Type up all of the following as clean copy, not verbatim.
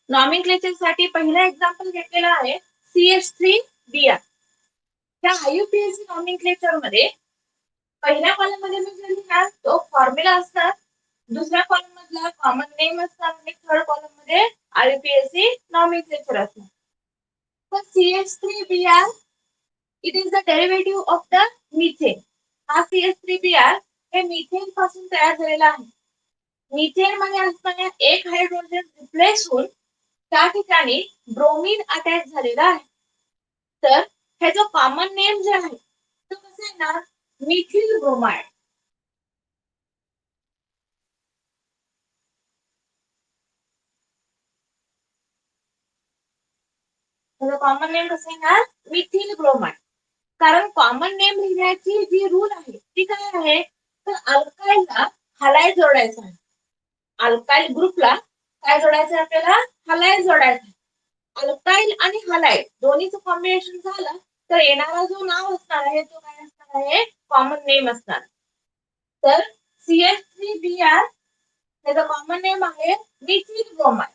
Nomenclature साठी पहिला example घेतलेला आहे CH3Br. त्या IUPAC नॉमेनक्लेचर मध्ये पहिल्या कॉलम मध्ये म्हणजे लिहिणार तो फॉर्म्युला असणार, दुसऱ्या कॉलम मधला कॉमन नेम असणार आणि थर्ड कॉलम मध्ये IUPAC नॉमेनक्लेचर असणार. तर CH3Br it is the derivative of the methane. हा CH3Br हे मिथेन पासून तयार झालेला आहे. मिथेन मध्ये असताना एक हायड्रोजन रिप्लेस होऊन त्या ठिकाणी ब्रोमीन अटॅच झालेला आहे. तर ह्याचं कॉमन नेम जे आहे तो कसं येणार, मिथिल ब्रोमाइड. त्याचं कॉमन नेम कसं येणार, मिथिल ब्रोमाइड. कारण कॉमन नेम लिहिण्याची जी रूल आहे ती काय आहे, तर अल्काईलला हलाय जोडायचा आहे. अल्काइल ग्रुपला काय जोडायचं आहे आपल्याला, हलाय जोडायचं. अल्काइल आणि हलाइड दोन्हीचं कॉम्बिनेशन झालं तर येणारा जो नाव असणार आहे तो काय असणार आहे, कॉमन नेम असणार. तर CH3Br त्याचं कॉमन नेम आहे मिथिल ब्रोमाइड.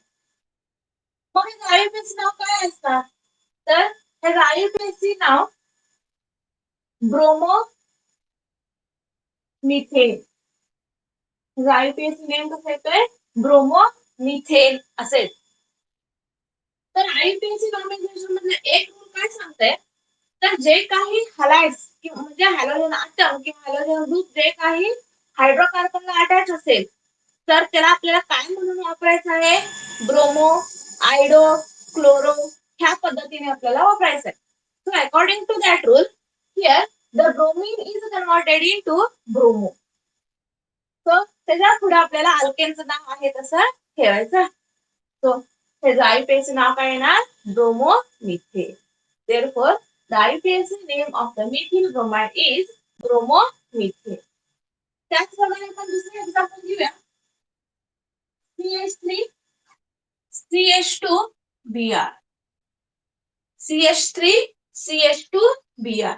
मग हे IUPAC नाव काय असणार, तर हे IUPAC नाव ब्रोमो मिथेन. IUPAC नेम कसं येतोय, ब्रोमो मिथेन असेल. तर IUPAC नॉमेनक्लेचर मधलं एक रूल काय सांगतंय, तर जे काही हलाइड्स म्हणजे हॅलोजन अटम किंवा हॅलोजन ग्रुप जे काही हायड्रोकार्बनला अटॅच असेल तर त्याला आपल्याला काय म्हणून वापरायचं आहे, ब्रोमो, आयडो, क्लोरो ह्या पद्धतीने आपल्याला वापरायचं आहे. So according to that rule here the bromine is converted into bromo. So त्याच्या पुढे आपल्याला अल्केनचं नाव आहे तसं ठेवायचं. सो त्याचं IUPAC नाव काय येणार, bromo methane. Therefore, the IUPAC name of the methyl bromide is bromomethane. त्याचप्रमाणे आपण दुसरे एक्झाम्पल घेऊया. CH3CH2Br. CH3CH2Br.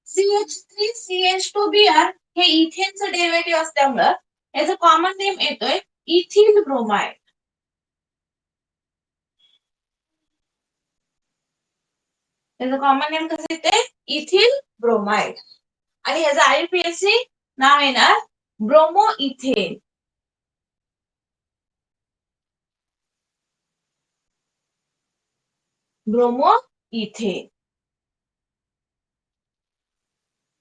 CH3CH2Br हे इथेनचं डेरिव्हेटिव्ह असल्यामुळं याचं कॉमन नेम येतोय इथिल ब्रोमाइड. त्याचं कॉमन नेम कसं येते, इथिल ब्रोमाइड. आणि याचं IUPAC नाव येणार ब्रोमो इथेन. Bromo ethane.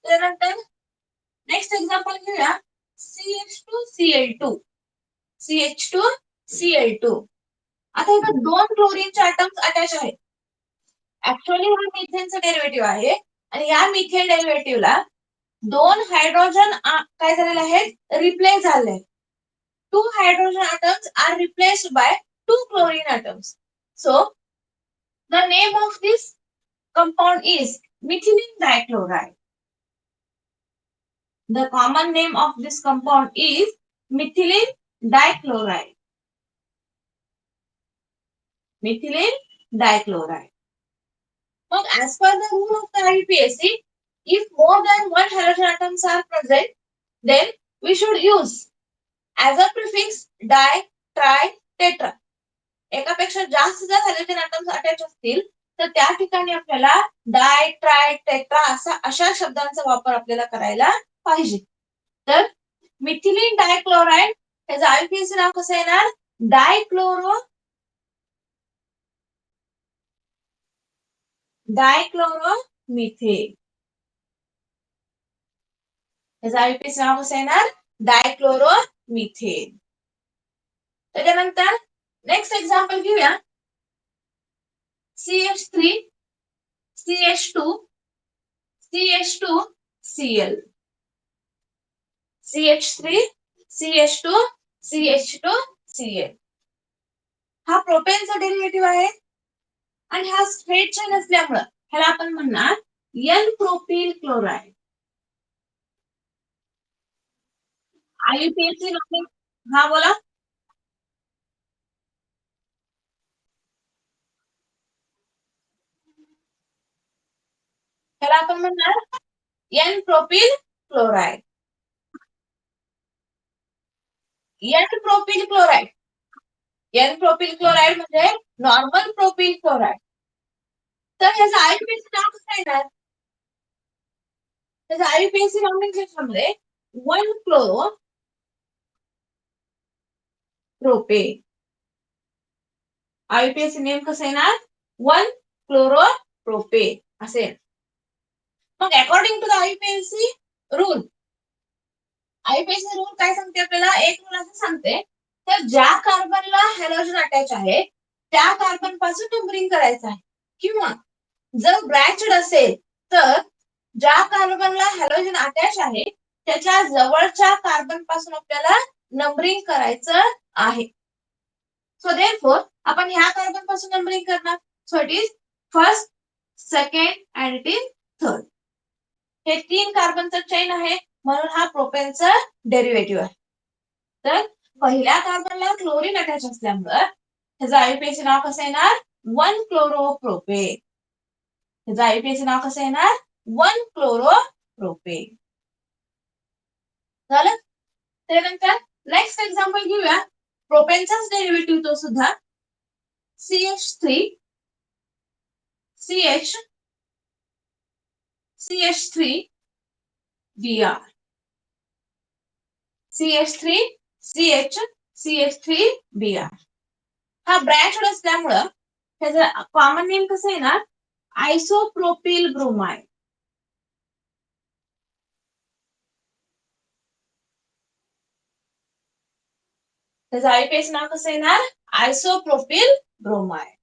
त्यानंतर नेक्स्ट एक्झाम्पल घेऊया CH2Cl2. CH2Cl2. आता इथं दोन क्लोरीनचे ॲटम्स अटॅच आहेत. ऍक्च्युअली हा मिथेनचं डेरिव्हेटिव्ह आहे आणि या मिथेन डेरिव्हेटिव्हला दोन हायड्रोजन काय झालेले आहेत, रिप्लेस झाले. 2 hydrogen atoms are replaced by 2 chlorine atoms. So the name of this compound is methylene dichloride. The common name of this compound is methylene dichloride. Methylene dichloride. Now, as per the rule of the IUPAC, if more than one halogen atoms are present, then we should use as a prefix di, tri, tetra. एकापेक्षा जास्त जर halogen atoms attach असतील तर त्या ठिकाणी आपल्याला डाय, try, tetra अशा शब्दांचा वापर आपल्याला करायला पाहिजे. तर मिथिलीन डायक्लोराइड त्याचं IUPAC नाव कसं येणार, डायक्लोरोमिथेन. त्याचं IUPAC नाव कसं येणार, डायक्लोरोमिथेन. त्याच्यानंतर नेक्स्ट एक्झाम्पल घेऊया CH3 CH2 CH2Cl. CH3 CH2 CH2Cl. हा प्रोपेनचा डेरिव्हेटिव्ह आहे आणि हा स्ट्रेट चेन असल्यामुळं ह्याला आपण म्हणणार एन प्रोपिल क्लोराइड. IUPAC हा बोला, ह्याला आपण म्हणणार n propyl chloride. N propyl chloride n propyl chloride म्हणजे नॉर्मल प्रोपिल क्लोराईड. तर ह्याचं आययुपीएसी नाव कसं येणार? त्याचं आययुपीएसी नॉमिनेशनमध्ये 1 क्लोरो प्रोपे. आययुपीएसी नेम कसं येणार? 1 क्लोरो प्रोपे असेल. मग according to the IUPAC rule, IUPAC rule काय सांगते आपल्याला? एक रूल असं सांगते तर ज्या कार्बनला हॅलोजन अटॅच आहे त्या कार्बन पासून नंबरिंग करायचं आहे, किंवा जर ब्रँचड असेल तर ज्या कार्बनला हॅलोजन अटॅच आहे त्याच्या जवळच्या कार्बन पासून आपल्याला नंबरिंग करायचं आहे. सो देअरफॉर आपण ह्या कार्बन पासून नंबरिंग करणार. So it is first, second and it is third. हे 3 कार्बनचं चेन आहे म्हणून हा प्रोपेनचा डेरिव्हेटिव्ह आहे. तर पहिल्या कार्बनला क्लोरीन अटॅच असल्यामुळे त्याचं आययुपीएसी नाव कसं येणार? 1 क्लोरो प्रोपे. त्याचं आययुपीएसी नाव कसं येणार? 1 क्लोरो प्रोपे. झालं? त्यानंतर नेक्स्ट एक्झाम्पल घेऊया. प्रोपेनचाच डेरिव्हेटिव्ह तो सुद्धा CH3 CH CH3 Br. CH3 CH CH3 Br. हा ब्रँच असल्यामुळं त्याचं कॉमन नेम कसं येणार? Isopropyl bromide. त्याचं आययुपीएसी नाव कसं येणार? Isopropyl bromide.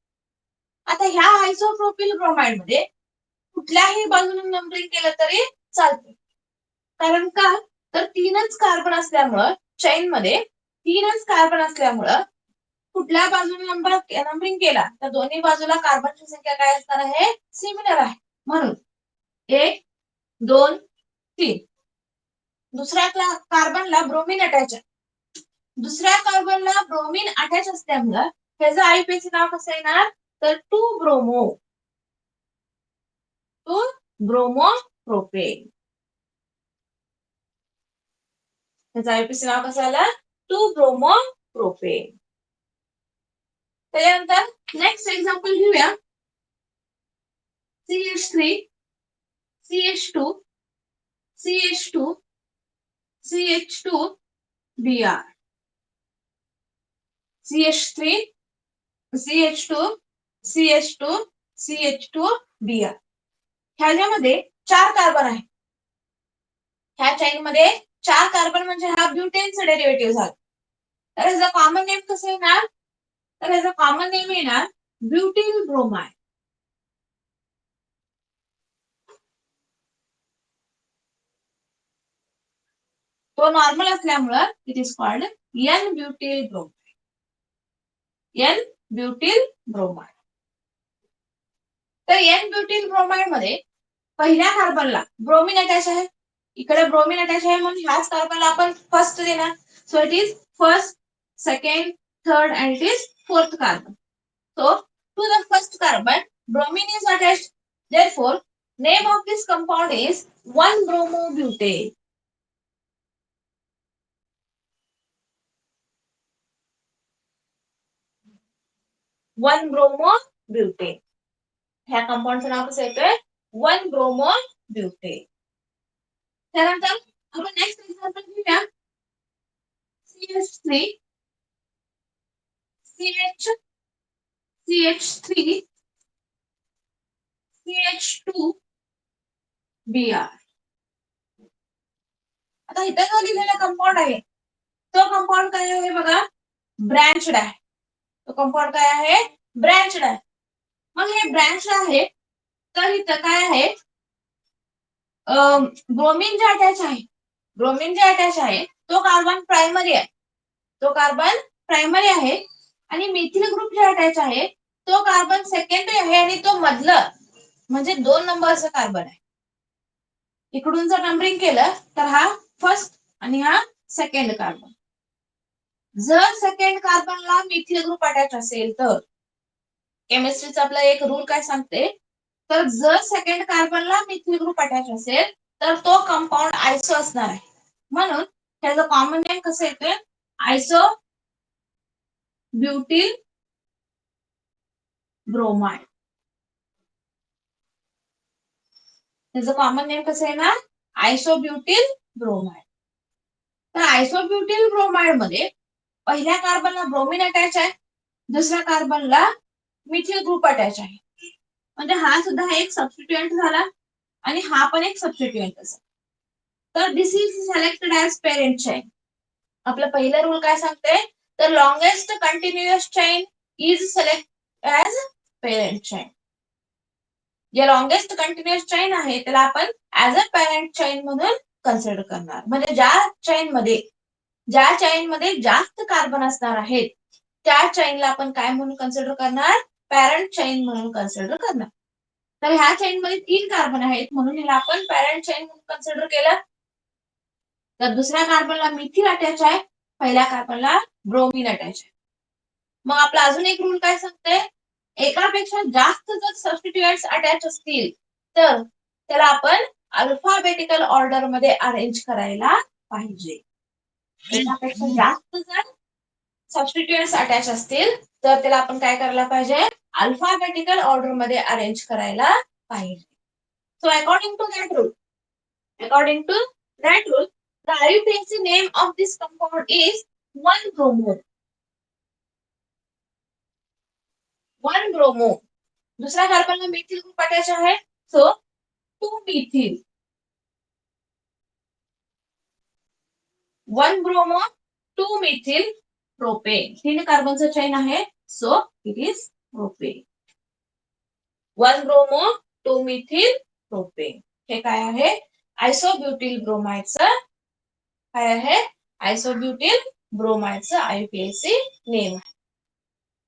आता ह्या आयसोप्रोपिल ब्रोमाइड मध्ये कुठल्याही बाजूने नंबरिंग केलं तरी चालतं. कारण का? तर 3च कार्बन असल्यामुळं चेन मध्ये 3च कार्बन असल्यामुळं कुठल्या बाजूने नंबरिंग केला तर दोन्ही बाजूला कार्बनची संख्या काय असणार आहे? सिमिलर आहे. म्हणून 1 2 3. दुसऱ्या कार्बनला ब्रोमीन अटॅच आहे. दुसऱ्या कार्बनला ब्रोमीन अटॅच असल्यामुळं त्याचं आययुपीएसी नाव कसं येणार? तर 2 ब्रोमो. 2 bromo propane. त्याचं आययुपीएसी नाव कसं आलं? 2 ब्रोमो प्रोपेन. त्यानंतर नेक्स्ट एक्झाम्पल घेऊया. CH3 CH2 CH2 CH2 Br. CH3 CH2 CH2 CH2 Br. ह्याच्यामध्ये 4 कार्बन आहे. ह्या चेन मध्ये 4 कार्बन म्हणजे हा ब्युटेनचं डेरिव्हेटिव्ह झालं. तर ह्याचं कॉमन नेम कसं येणार? तर ह्याचं कॉमन नेम येणार ब्युटिल ब्रोमाइड. तो नॉर्मल असल्यामुळं it is called n butyl bromide. N butyl bromide. तर एन ब्युटिल ब्रोमाइड मध्ये पहिल्या कार्बनला ब्रोमीन अटॅच आहे. इकडे ब्रोमीन अटॅच आहे म्हणून ह्याच कार्बनला आपण फर्स्ट देणार. So it is first, second, third and it is fourth carbon. So to the first carbon, bromine is attached. Therefore, name of this compound is 1-bromobutane. 1-bromobutane. ह्या कंपाऊंडचं नाव कसं येतंय? 1-bromobutane. त्यानंतर आपण नेक्स्ट एक्झाम्पल घेऊया. CH3 CH3 CH2 Br. आता इथं जो लिहिलेला कंपाऊंड आहे तो कंपाऊंड काय आहे बघा? ब्रँचड आहे. तो कंपाऊंड काय आहे? ब्रँचड आहे. मग हे ब्रँच आहे तर इथं काय आहे? ब्रोमीन जे अटॅच आहे, ब्रोमीन जे अटॅच आहे तो कार्बन प्रायमरी आहे. तो कार्बन प्रायमरी आहे आणि मिथिल ग्रुप जे अटॅच आहे तो कार्बन सेकंडरी आहे आणि तो मधलं म्हणजे 2 नंबरचं कार्बन आहे. इकडून जर नंबरिंग केलं तर हा फर्स्ट आणि हा सेकंड कार्बन. जर सेकंड कार्बनला मिथिल ग्रुप अटॅच असेल तर केमिस्ट्रीचा आपला एक रूल काय सांगते? तर जर सेकंड कार्बनला मिथिल ग्रुप अटॅच असेल तर तो कंपाऊंड आयसो असणार आहे. म्हणून त्याचं कॉमन नेम कसं येतं? आयसो ब्युटिल ब्रोमाइड. त्याचं कॉमन नेम कसं आहे ना, आयसोब्युटिल ब्रोमाइड. तर आयसोब्युटिल ब्रोमाइड मध्ये पहिल्या कार्बनला ब्रोमीन अटॅच आहे, दुसऱ्या कार्बनला मिथिल ग्रुप अटॅच आहे. म्हणजे हा सुद्धा एक सबस्टिट्युएंट झाला आणि हा पण एक सबस्टिट्युएंट असा. तर this is selected as parent chain. आपला पहिला रूल काय सांगते, तर longest continuous chain is select as parent chain. जे लॉंगेस्ट कंटिन्युअस चेन आहे त्याला आपण ॲज अ पेरेंट चेन म्हणून कन्सिडर करणार. म्हणजे ज्या चेन मध्ये जास्त कार्बन असणार आहेत त्या चेनला आपण काय म्हणून कन्सिडर करणार, पॅरेंट चेन म्हणून कन्सिडर करणार. तर ह्या चेन मध्ये 3 कार्बन आहेत म्हणून हिला आपण पॅरेंट चेन म्हणून कन्सिडर केलं. तर दुसऱ्या कार्बनला मिथिल अटॅच आहे, पहिल्या कार्बनला ब्रोमीन अटॅच आहे. मग आपला अजून एक रूल काय सांगते, एकापेक्षा जास्त जर सबस्टिट्युएंट्स अटॅच असतील तर त्याला आपण अल्फाबेटिकल ऑर्डर मध्ये अरेंज करायला पाहिजे. एकापेक्षा जास्त जर सबस्टिट्युएंट्स अटॅच असतील तर त्याला आपण काय करायला पाहिजे, अल्फाबेटिकल ऑर्डर मध्ये अरेंज करायला पाहिजे. So according to that rule the IUPAC name of this compound is 1-bromo. 1-bromo. दुसऱ्या कार्बनला मिथिल ग्रुप अटॅच आहे, so 2-methyl. 1-bromo 2-methyl propane. 3 कार्बनचं चेन आहे, so it is propane. 1-bromo 2-methyl propane. हे काय आहे, आयसोब्युटिल ब्रोमाइडचं काय आहे, आयसोब्युटिल ब्रोमाइडचं IUPAC नेम आहे.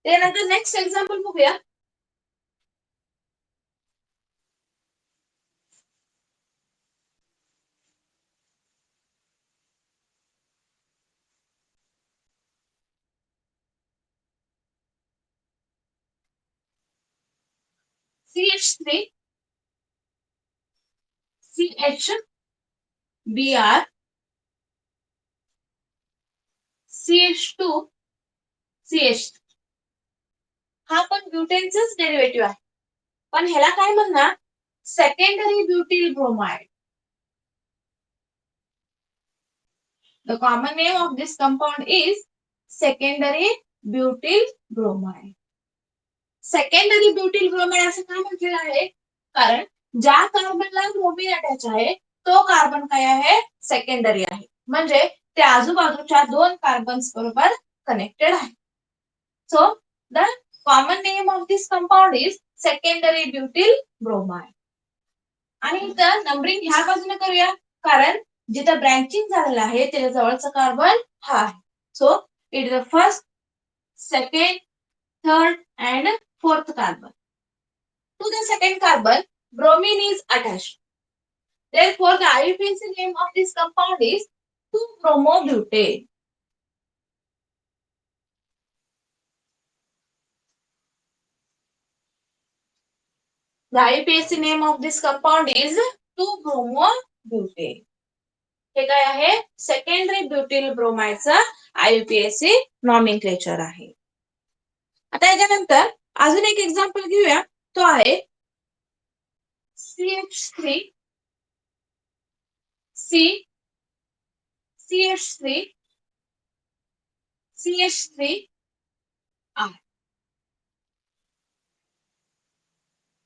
त्यानंतर नेक्स्ट एक्झाम्पल बघूया. CH3 CHBr CH2 CH. हा पण ब्युटेनचंच डेरिव्हेटिव्ह आहे, पण ह्याला काय म्हणणार, secondary butyl bromide. The common name of this compound is secondary butyl bromide. Secondary butyl bromide असं का म्हटलेलं आहे, कारण ज्या कार्बनला ब्रोमीन अटॅच आहे तो कार्बन काय आहे, सेकंडरी आहे. म्हणजे ते आजूबाजूच्या 2 कार्बन्स बरोबर कनेक्टेड आहे. So the common name of this compound is secondary butyl bromide. आणि इथं नंबरिंग ह्या बाजूने करूया, कारण जिथं ब्रँचिंग झालेलं आहे त्याच्या जवळचा कार्बन हा आहे. So it is the first, second, third and fourth carbon. To the second carbon, bromine is attached. Therefore, the IUPAC name of this compound is 2-bromobutane. The IUPAC name of this compound is 2-bromobutane. हे काय आहे, secondary ब्युटिल ब्रोमाइडचं IUPAC nomenclature आहे. आता याच्यानंतर अजून एक example घेऊया, तो आहे CH3 CH3 CH3 R.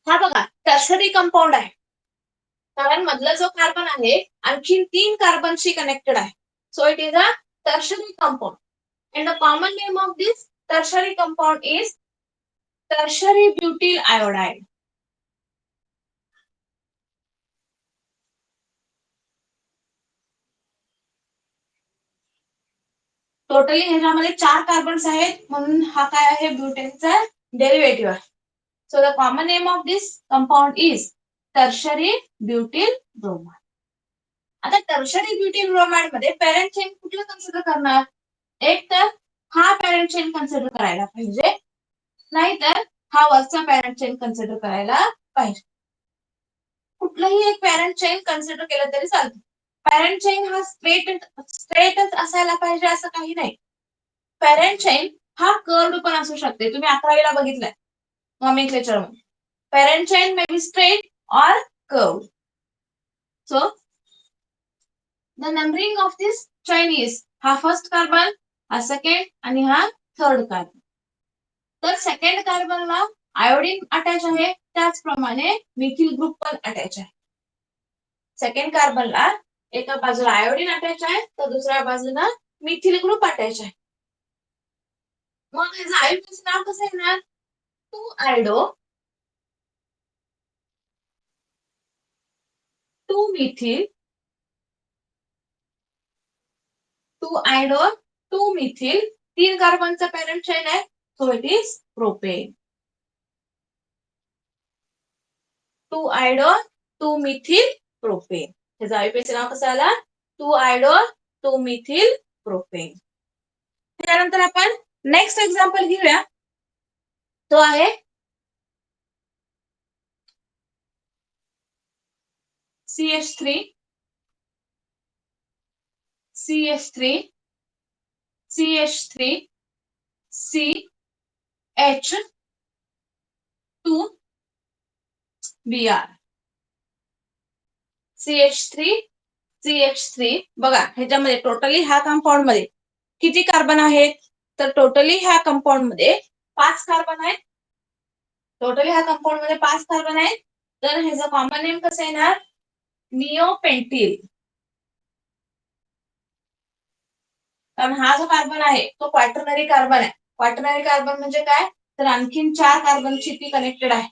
हा बघा टर्शरी कंपाऊंड आहे, कारण मधला जो कार्बन आहे आणखी 3 कार्बनशी कनेक्टेड आहे. So it is a tertiary compound and the common name of this tertiary compound is tertiary butyl iodide. Totally ह्याच्यामध्ये 4 कार्बन्स आहेत म्हणून हा काय आहे, ब्युटेनचा डेरिव्हेटिव्ह आहे. So the common name of this compound is tertiary butyl bromide. आता tertiary butyl bromide मध्ये पॅरेंट चेन कुठलं कन्सिडर करणार, एक तर हा पॅरेंट चेन कन्सिडर करायला पाहिजे, नाहीतर हा वरचा पॅरेंट चेन कन्सिडर करायला पाहिजे. कुठलंही एक पॅरेंट चेन कन्सिडर केलं तरी चालतं. पॅरेंट चेन हा स्ट्रेटच असायला पाहिजे असं काही नाही. पॅरेंट चेन हा कर्व्ड पण असू शकते. तुम्ही 11वीला बघितलंय नॉमेनक्लेचर मध्ये. Parent chain may be straight और curved. So the numbering of this chain is हा फर्स्ट कार्बन, हा सेकंड आणि हा थर्ड कार्बन. तर सेकंड कार्बनला आयोडीन अटॅच आहे, त्याचप्रमाणे मिथिल ग्रुप पण अटॅच आहे. सेकंड कार्बनला एका बाजूला आयोडीन अटॅच आहे तर दुसऱ्या बाजूला मिथिल ग्रुप अटॅच आहे. मग ह्याचं आयोडीनचं नाव कसं येणार? 2-आयडो 2-मिथिल 2-आयडो 2-मिथिल 3 कार्बनचा पॅरेंट चेन आहे, सो इट इज प्रोपेन. 2-आयडो 2-मिथिल प्रोपेन. ह्याचं आयोडीनचं नाव कसं आला? 2-आयडो 2-मिथिल प्रोपेन. त्यानंतर आपण नेक्स्ट एक्झाम्पल घेऊया. तो आहे CH3 CH3 CH3 CH2Br. CH3 CH3 बघा, ह्याच्यामध्ये टोटली ह्या कंपाऊंड मध्ये किती कार्बन आहेत? तर टोटली ह्या कंपाऊंड मध्ये 5 कार्बन आहेत. टोटली ह्या कंपाऊंड मध्ये 5 कार्बन आहेत. तर ह्याचं कॉमन नेम कसं येणार? निओपेंटिल. कारण हा जो कार्बन आहे तो क्वाटर्नरी कार्बन आहे. क्वाटर्नरी कार्बन म्हणजे काय? तर आणखीन 4 कार्बनची ती कनेक्टेड आहे.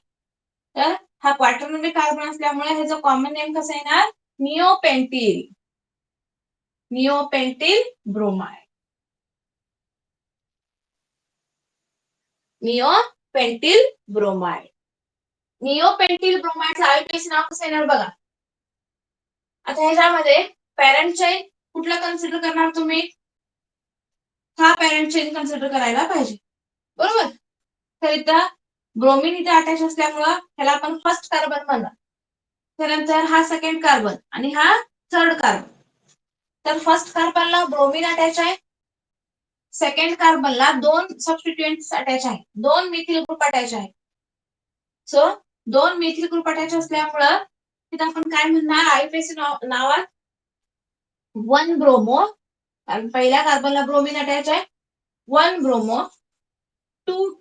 तर हा क्वाटर्नरी कार्बन असल्यामुळे ह्याचं कॉमन नेम कसं येणार? निओपेंटिल. निओपेंटिल ब्रोमाइड. निओपेंटिल ब्रोमाइड. निओपेंटिल ब्रोमाइडचं आयोडीनचं नाव कसं येणार बघा. आता ह्याच्यामध्ये पॅरेंट चेन कुठला कन्सिडर करणार तुम्ही? हा पॅरेंट चेन कन्सिडर करायला पाहिजे, बरोबर. तर इथं ब्रोमीन इथे अटॅच असल्यामुळं ह्याला आपण फर्स्ट कार्बन म्हणणार. त्यानंतर हा सेकंड कार्बन आणि हा थर्ड कार्बन. तर फर्स्ट कार्बनला ब्रोमीन अटॅच आहे, सेकंड कार्बनला 2 सबस्टिट्युएंट्स अटॅच आहे, 2 मिथिल ग्रुप अटॅच आहे. सो 2 मिथिल ग्रुप अटॅच असल्यामुळं तिथं आपण काय म्हणणार? आययुपीएसी नावात 1 ब्रोमो, कारण पहिल्या कार्बनला ब्रोमीन अटॅच आहे, 1 ब्रोमो 2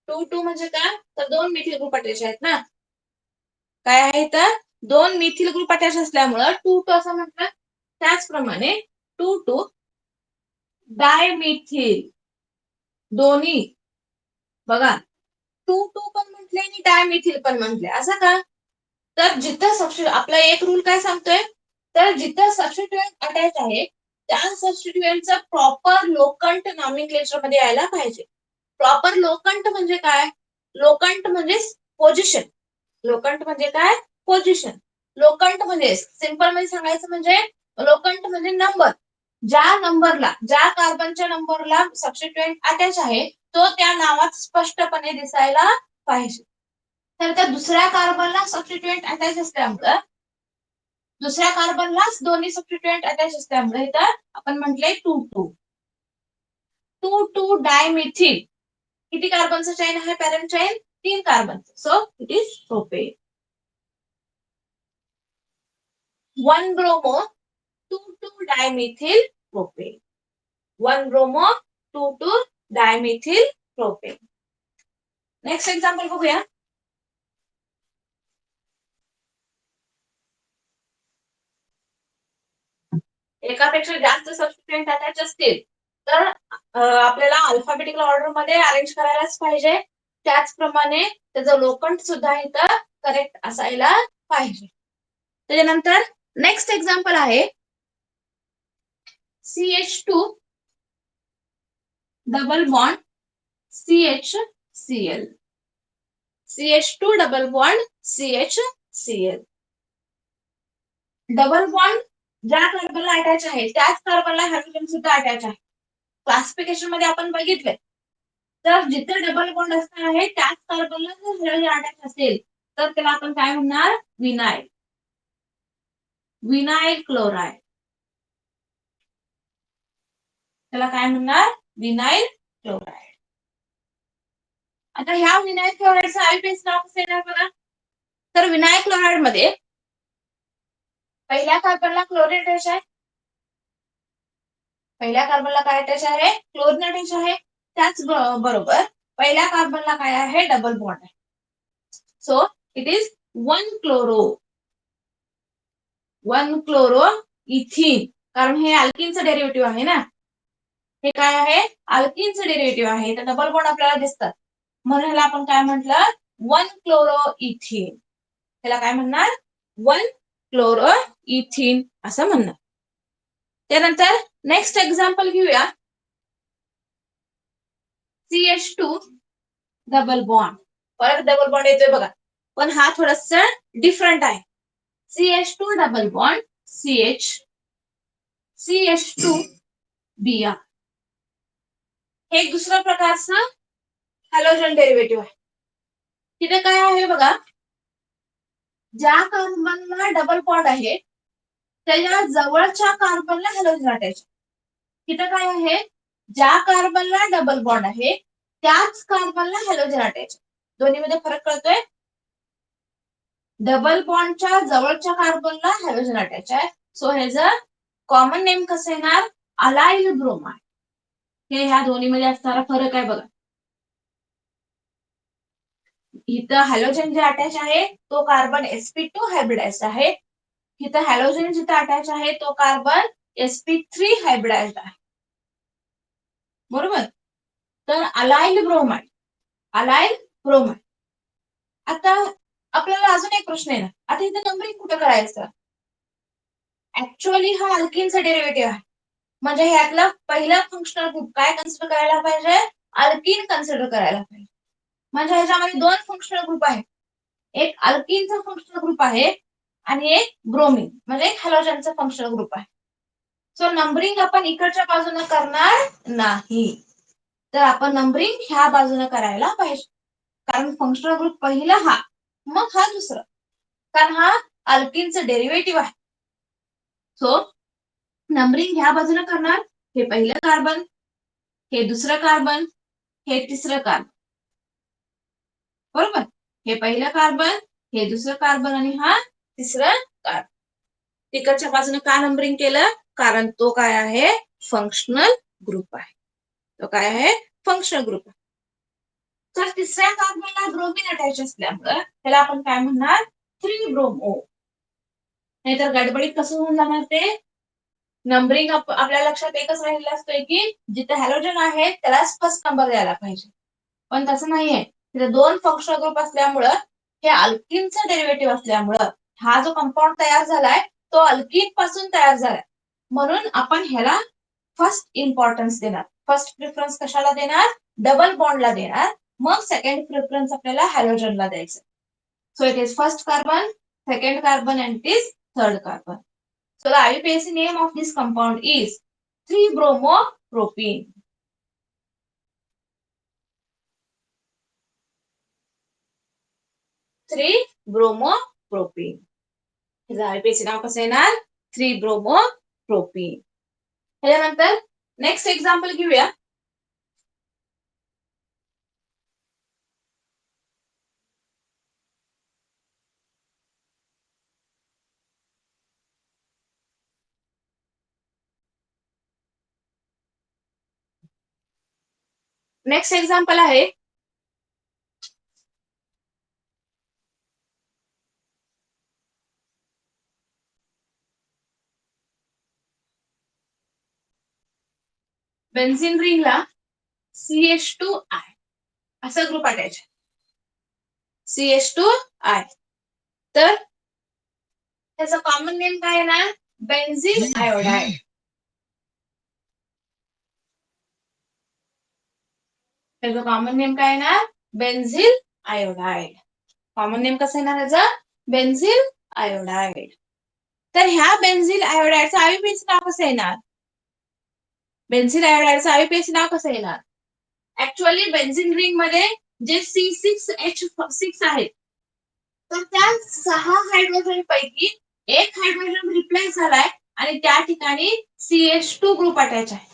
2 म्हणजे काय? तर 2 मिथिल ग्रुप अटॅच आहेत ना. काय आहे तर 2 मिथिल ग्रुप अटॅच असल्यामुळं 2 असं म्हटलं. त्याचप्रमाणे 2 डायमिथिल दोन्ही बघा, 2 पण म्हटले आणि डायमिथिल पण म्हटले. असं का? तर जिथं आपला एक रूल काय सांगतोय? तर जिथं सबस्टिट्युएंट अटॅच आहे त्या सबस्टिट्युएंटचं प्रॉपर लोकंट नॉमेनक्लेचर मध्ये यायला पाहिजे. प्रॉपर लोकंट म्हणजे काय? लोकंट म्हणजे पोझिशन. लोकंट म्हणजे काय? पोझिशन. लोकंट म्हणजे सिंपल मध्ये सांगायचं म्हणजे लोकंट म्हणजे नंबर. ज्या नंबरला, ज्या कार्बनच्या नंबरला सबस्टिट्युएंट अटॅच आहे तो त्या नावात स्पष्टपणे दिसायला पाहिजे. तर त्या दुसऱ्या कार्बनला सबस्टिट्युएंट अटॅच असल्यामुळं दुसऱ्या कार्बनलाच दोन्ही सबस्टिट्युएंट अटॅच असल्यामुळे इथं आपण म्हटलंय 2 डायमिथिल. किती कार्बनचं चेन आहे parent chain? 3 carbon. So it is propane. 1 bromo 2 dimethyl propane. 1 bromo 2 dimethyl propane. Next example बघूया. एकापेक्षा जास्त सबस्टिट्युएंट अटॅच असतील तर आपल्याला अल्फाबेटिकल ऑर्डर मध्ये अरेंज करायलाच पाहिजे. त्याचप्रमाणे त्याचं लोकंट सुद्धा इथं करेक्ट असायला पाहिजे. त्याच्यानंतर नेक्स्ट एक्झाम्पल आहे CH2 double bond CHCl. CH2 double bond CHCl. Double bond ज्या कार्बनला अटॅच आहे त्याच कार्बनला हायड्रोजन सुद्धा अटॅच आहे. क्लासिफिकेशन मध्ये आपण बघितलंय. तर जिथे डबल बॉन्ड असणार आहे त्याच कार्बनला जर हायड्रोजन अटॅच असेल तर त्याला आपण काय म्हणणार? विनाइल. Vinyl chloride. त्याला काय म्हणणार? Vinyl chloride. आता ह्या विनाइल क्लोराइडचं आयपीएस नाव कसं येणार बघा. तर विनाइल क्लोराइड मध्ये पहिल्या कार्बनला क्लोरीन अटॅच आहे. पहिल्या कार्बनला काय अटॅच आहे? क्लोरीन अटॅच आहे. त्याच बरोबर पहिल्या कार्बनला काय आहे? डबल बॉन्ड आहे. So it is 1 chloro इथिन. कारण हे अल्किनचं डेरिव्हेटिव्ह आहे ना. हे काय आहे? अल्किनचं डेरिव्हेटिव्ह आहे. तर डबल बॉन्ड आपल्याला दिसतात. म्हणून ह्याला आपण काय म्हटलं? 1 क्लोरो इथिन. ह्याला काय म्हणणार? 1 क्लोरो इथिन असं म्हणणार. त्यानंतर नेक्स्ट एक्झाम्पल घेऊया. CH2 double bond. परत डबल बॉन्ड येतोय बघा. पण हा थोडासा डिफरंट आहे. CH2 double bond CH2 Br. हे एक दुसऱ्या प्रकारचं हॅलोजन डेरिव्हेटिव्ह आहे. तिथे काय आहे बघा. ज्या कार्बनला डबल बॉन्ड आहे त्याच्या जवळच्या कार्बनला हॅलोजन अटॅच. तिथे काय आहे? ज्या कार्बनला डबल बॉन्ड आहे त्याच कार्बनला हॅलोजन अटॅच. दोन्ही मध्ये फरक कळतोय? डबल बॉन्डच्या जवळच्या कार्बनला हॅलोजन अटॅच आहे. सो ह्याचं कॉमन नेम कसं येणार? Allyl bromide. हे ह्या दोन्ही मध्ये असणारा फरक आहे बघा. इथं हॅलोजन जे अटॅच आहे तो कार्बन sp2 हायब्रिडाइज्ड आहे. इथं हॅलोजन जिथं अटॅच आहे तो कार्बन sp3 हायब्रिडाइज्ड आहे. बरोबर. तर अलाइल ब्रोमाइड. आता आपल्याला अजून एक प्रश्न आहे ना. आता इथं नंबरिंग कुठं करायचं? ऍक्च्युअली हा अल्किनचा डेरिव्हेटिव्ह आहे. म्हणजे ह्यातला पहिला फंक्शनल ग्रुप काय कन्सिडर करायला पाहिजे? अल्किन कन्सिडर करायला पाहिजे. म्हणजे ह्याच्यामध्ये दोन फंक्शनल ग्रुप आहेत. एक अल्किनचा फंक्शनल ग्रुप आहे आणि एक ब्रोमीन म्हणजे हॅलोजनचा फंक्शनल ग्रुप आहे. सो नंबरिंग आपण इकडच्या बाजूने करणार नाही. तर आपण नंबरिंग ह्या बाजूने करायला पाहिजे. कारण फंक्शनल ग्रुप पहिला हा, मग हा दुसरा. कारण हा अल्किनचं डेरिव्हेटिव्ह आहे. सो नंबरिंग ह्या बाजूने करणार. हे पहिलं कार्बन, हे दुसरं कार्बन, हे तिसरं कार्बन. बरोबर. हे पहिलं कार्बन, हे दुसरं कार्बन आणि हा तिसरं कार्बन. तिकडच्या बाजूने का नंबरिंग केलं? कारण तो काय आहे? फंक्शनल ग्रुप आहे. तो काय आहे? फंक्शनल ग्रुप आहे. तर तिसऱ्या कार्बनला ब्रोमीन अटॅच असल्यामुळं त्याला आपण काय म्हणणार? 3 ब्रोमो. नाहीतर गडबडीत कसं होऊन जाणार ते? नंबरिंग आपल्या लक्षात एकच राहिलेलं असतंय की जिथे हॅलोजन आहे त्यालाच फर्स्ट नंबर द्यायला पाहिजे. पण तसं नाहीये. तिथे दोन फंक्शनल ग्रुप असल्यामुळं हे अल्किनचं डेरिव्हेटिव्ह असल्यामुळं हा जो कंपाऊंड तयार झालाय तो अल्किन पासून तयार झालाय. म्हणून आपण ह्याला फर्स्ट इम्पॉर्टन्स देणार. फर्स्ट प्रिफरन्स कशाला देणार? डबल बॉन्डला देणार. मग सेकंड प्रिफरन्स आपल्याला हॅलोजनला द्यायचं. So it is first carbon, second carbon and it is third carbon. So the IUPAC name of this compound is 3-bromopropene. 3-bromopropene. ह्याचं IUPAC नाव कसं येणार? 3-bromopropene. ह्याच्यानंतर नेक्स्ट एक्झाम्पल घेऊया. नेक्स्ट एक्झाम्पल आहे benzene रिंगला CH2I असा group attach आहे. CH2I. तर त्याचा common name काय येणार? Benzyl iodide. त्याचं कॉमन नेम काय येणार? Benzyl iodide. कॉमन नेम कसं येणार याचं? Benzyl iodide. तर ह्या बेन्झील आयोडाइडचं आययुपीएसी नाव कसं येणार? बेन्झील आयोडाइडचं आययुपीएसी नाव कसं येणार? ऍक्च्युअली बेन्झीन रिंग मध्ये जे C6H6 आहेत तर त्या 6 हायड्रोजन पैकी एक हायड्रोजन रिप्लेस झालाय आणि त्या ठिकाणी CH2 ग्रुप अटॅच आहे.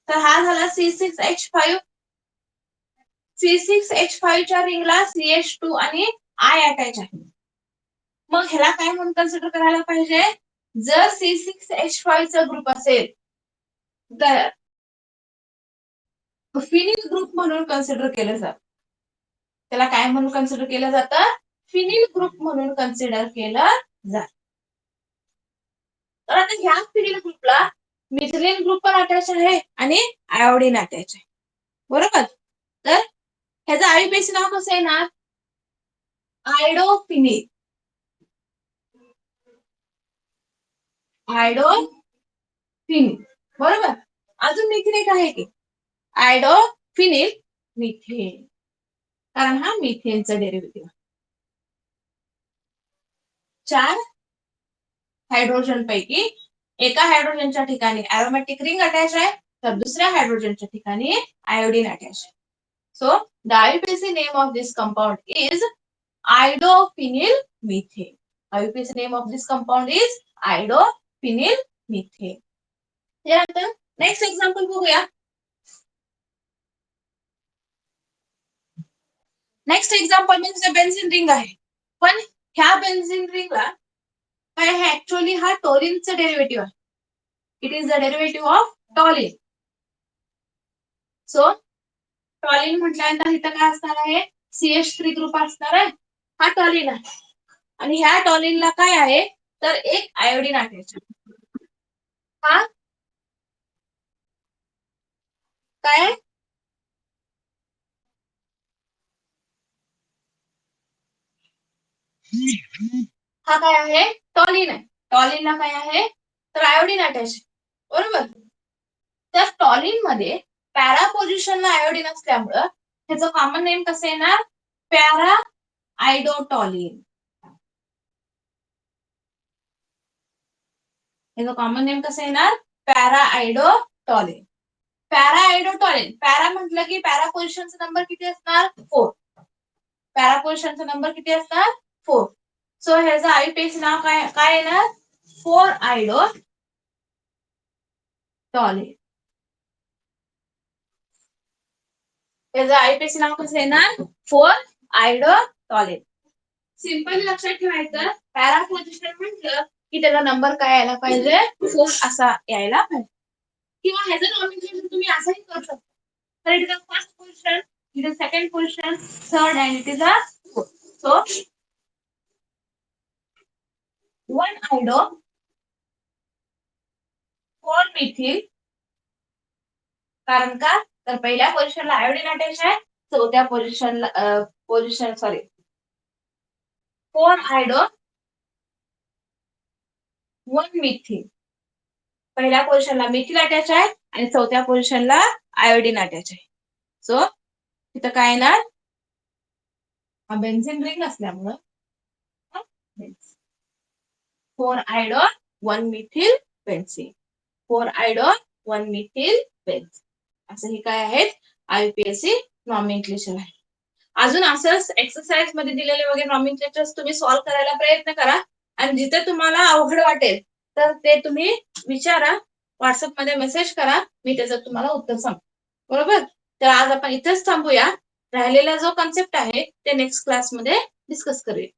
तर हा झाला C6H5. C6H5 च्या रिंगला CH2 आणि I अटॅच आहे. मग ह्याला काय म्हणून कन्सिडर करायला पाहिजे? जर C6H5 चा ग्रुप असेल तर फिनिल ग्रुप म्हणून कन्सिडर केलं जातं. त्याला काय म्हणून कन्सिडर केलं जातं? फिनिल ग्रुप म्हणून कन्सिडर केलं जातं. तर आता ह्या फिनिल ग्रुपला मिथिलीन ग्रुप पण अटॅच आहे आणि आयोडीन अटॅच आहे. बरोबर? तर ह्याचं आययुपीएसी नाव कसं येणार? आयडोफिनिल. आयडोफिनिल. बरोबर? अजून मिथेन एक आहे की आयडोफिनिल मिथेन, कारण हा मिथेनचा डेरिव्हेटिव्ह. 4 हायड्रोजन पैकी एका हायड्रोजनच्या ठिकाणी एरोमॅटिक रिंग अटॅच आहे, तर दुसऱ्या हायड्रोजनच्या ठिकाणी आयोडीन अटॅच आहे. So the IUPAC name of this compound is idophenyl methane. IUPAC name of this compound is idophenyl methane. त्यानंतर नेक्स्ट एक्झाम्पल बघूया. नेक्स्ट एक्झाम्पल म्हणजे बेन्झिन रिंग आहे, पण ह्या बेन्झिन रिंगला काय आहे? ऍक्च्युअली हा टॉलिनचं डेरिव्हेटिव्ह आहे. It is the derivative of टॉलिन. So टॉलिन म्हटल्यानंतर इथं काय असणार आहे? CH3 ग्रुप असणार आहे. हा टॉलिन आहे आणि ह्या टॉलिनला काय आहे? तर एक आयोडीन अटॅच आहे. हा काय? हा काय आहे? टॉलिन आहे. टॉलिनला काय आहे? तर आयोडीन अटॅच आहे. बरोबर? तर टॉलिन मध्ये पॅरा पोझिशनला आयोडीन असल्यामुळं त्याचं कॉमन नेम कसं येणार? पॅरा आयडोटॉलिन. याचं कॉमन नेम कसं येणार? पॅरा आयडोटॉलिन. पॅरा आयडोटॉलिन. पॅरा म्हटलं की पॅरा पोझिशनचा नंबर किती असणार? 4. पॅरा पोझिशनचा नंबर किती असणार? 4. सो ह्याचं आययुपीएसी नाव काय येणार? 4 आयडोटॉलिन. त्याचं आययुपीएसी नाव कसं येणार? 4 आयडोटॉलिन. सिंपल लक्षात ठेवायचं, पॅरा पोझिशन म्हटलं की त्याचा नंबर काय यायला पाहिजे? 4 असा यायला पाहिजे. किंवा ह्याचं नॉमिनेशन तुम्ही असंही करू शकता. तर it is the first position, it is second position, third and it is a fourth. So 1 आयडो 4 methyl. कारण का? तर पहिल्या पोझिशनला आयोडीन अटॅच आहे, चौथ्या पोझिशन 4 आयडो 1 मिथिल. पहिल्या पोझिशनला मिथिल अटॅच आहे आणि चौथ्या पोझिशनला आयोडीन अटॅच आहे. सो तिथं काय येणार? हा बेन्झिन रिंग असल्यामुळं 4 आयडो 1 मिथिल बेन्झिन. 4 आयडो 1 methyl benzene. असं हे काय आहेत? आययुपीएसी नॉमेनक्लेचर आहे. अजून असंच एक्सरसाइज मध्ये दिलेले वगैरे नॉमेनक्लेचर्स तुम्ही सॉल्व्ह करायला प्रयत्न करा आणि जिथे तुम्हाला अवघड वाटेल तर ते तुम्ही विचारा, व्हॉट्सअप मध्ये मेसेज करा, मी त्याचं तुम्हाला उत्तर सांगतो. बरोबर? तर आज आपण इथेच थांबूया. राहिलेला जो कन्सेप्ट आहे ते नेक्स्ट क्लासमध्ये डिस्कस करूया.